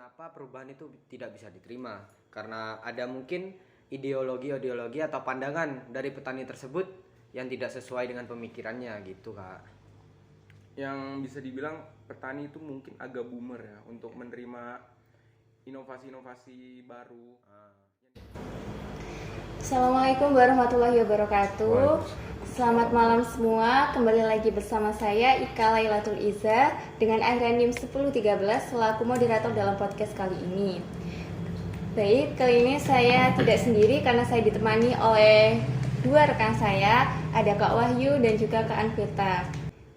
kenapa perubahan itu tidak bisa diterima? Karena ada mungkin ideologi atau pandangan dari petani tersebut yang tidak sesuai dengan pemikirannya gitu, Kak. Yang bisa dibilang petani itu mungkin agak boomer ya untuk menerima inovasi-inovasi baru. Assalamualaikum warahmatullahi wabarakatuh. Selamat malam semua. Kembali lagi bersama saya Ika Lailatul Iza dengan akronim 1013 selaku moderator dalam podcast kali ini. Baik, kali ini saya tidak sendiri karena saya ditemani oleh dua rekan saya, ada Kak Wahyu dan juga Kak Anfita.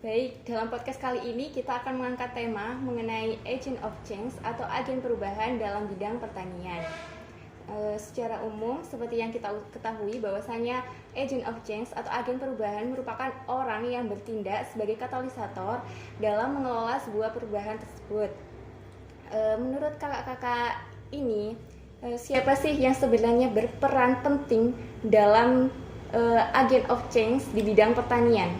Baik, dalam podcast kali ini kita akan mengangkat tema mengenai agent of change atau agen perubahan dalam bidang pertanian. Secara umum, seperti yang kita ketahui bahwasanya agent of change atau agen perubahan merupakan orang yang bertindak sebagai katalisator dalam mengelola sebuah perubahan tersebut. Menurut kakak-kakak ini, siapa sih yang sebenarnya berperan penting dalam agent of change di bidang pertanian?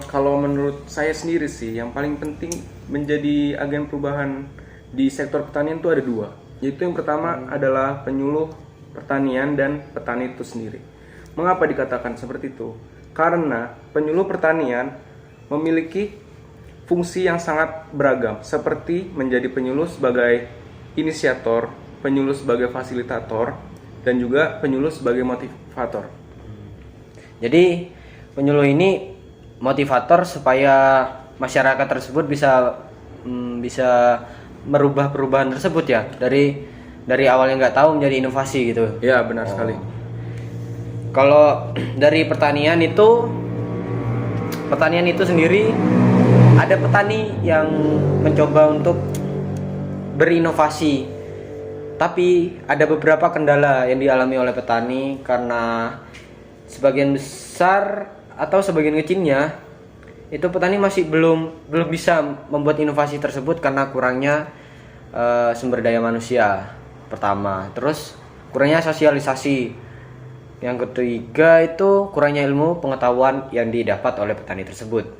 Kalau menurut saya sendiri sih, yang paling penting menjadi agen perubahan di sektor pertanian itu ada dua. Yaitu yang pertama adalah penyuluh pertanian dan petani itu sendiri. Mengapa dikatakan seperti itu? Karena penyuluh pertanian memiliki fungsi yang sangat beragam, seperti menjadi penyuluh sebagai inisiator, penyuluh sebagai fasilitator, dan juga penyuluh sebagai motivator. Jadi penyuluh ini motivator supaya masyarakat tersebut bisa merubah perubahan tersebut ya, dari awalnya nggak tahu menjadi inovasi gitu. Ya, benar sekali. Kalau dari pertanian itu sendiri, ada petani yang mencoba untuk berinovasi, tapi ada beberapa kendala yang dialami oleh petani karena sebagian besar atau sebagian kecilnya itu petani masih belum bisa membuat inovasi tersebut karena kurangnya sumber daya manusia pertama, terus kurangnya sosialisasi, yang ketiga itu kurangnya ilmu pengetahuan yang didapat oleh petani tersebut.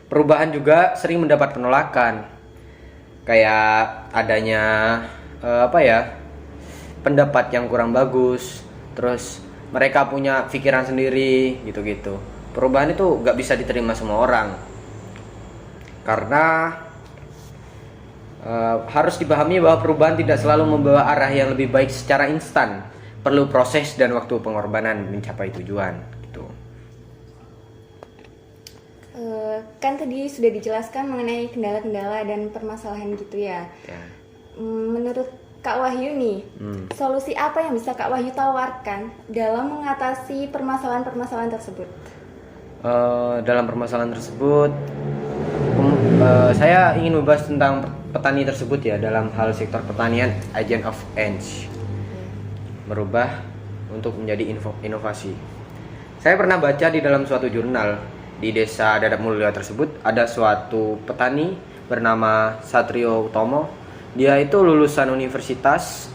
Perubahan juga sering mendapat penolakan, kayak adanya pendapat yang kurang bagus, terus mereka punya pikiran sendiri gitu-gitu. Perubahan itu nggak bisa diterima semua orang karena harus dipahami bahwa perubahan tidak selalu membawa arah yang lebih baik secara instan. Perlu proses dan waktu pengorbanan mencapai tujuan gitu. Kan tadi sudah dijelaskan mengenai kendala-kendala dan permasalahan gitu ya. Menurut Kak Wahyu nih, solusi apa yang bisa Kak Wahyu tawarkan dalam mengatasi permasalahan-permasalahan tersebut? Dalam permasalahan tersebut, saya ingin membahas tentang petani tersebut ya, dalam hal sektor pertanian, agent of change, merubah untuk menjadi inovasi. Saya pernah baca di dalam suatu jurnal di desa Dadap Mulya tersebut ada suatu petani bernama Satrio Utomo. Dia itu lulusan universitas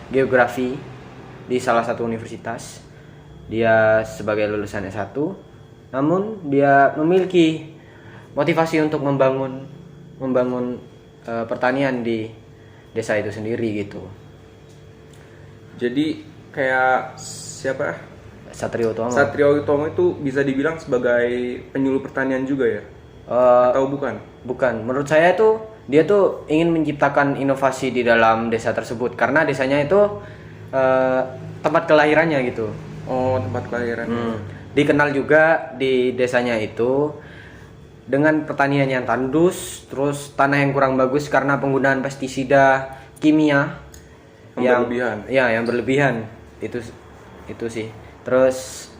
geografi di salah satu universitas. Dia sebagai lulusan S1, namun dia memiliki motivasi untuk membangun pertanian di desa itu sendiri gitu. Jadi kayak siapa? Satrio Utomo itu bisa dibilang sebagai penyuluh pertanian juga ya? Atau bukan? Bukan. Menurut saya itu dia tuh ingin menciptakan inovasi di dalam desa tersebut karena desanya itu tempat kelahirannya gitu. Oh, tempat kelahiran. Dikenal juga di desanya itu dengan pertanian yang tandus, terus tanah yang kurang bagus karena penggunaan pestisida kimia yang berlebihan. Itu sih. Terus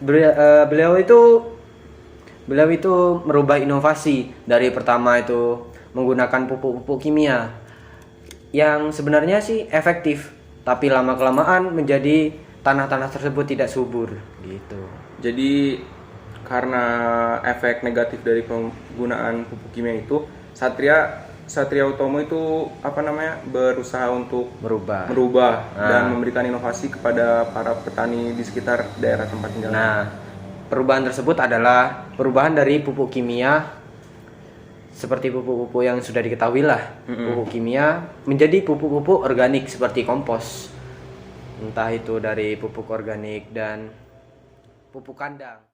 beliau itu merubah inovasi dari pertama itu menggunakan pupuk kimia yang sebenarnya sih efektif, tapi lama-kelamaan menjadi tanah-tanah tersebut tidak subur gitu. Jadi karena efek negatif dari penggunaan pupuk kimia itu, Satria Utomo itu berusaha untuk merubah dan memberikan inovasi kepada para petani di sekitar daerah tempat tinggalnya. Nah, perubahan tersebut adalah perubahan dari pupuk kimia seperti pupuk-pupuk yang sudah diketahui lah, pupuk kimia menjadi pupuk-pupuk organik seperti kompos, entah itu dari pupuk organik dan pupuk kandang.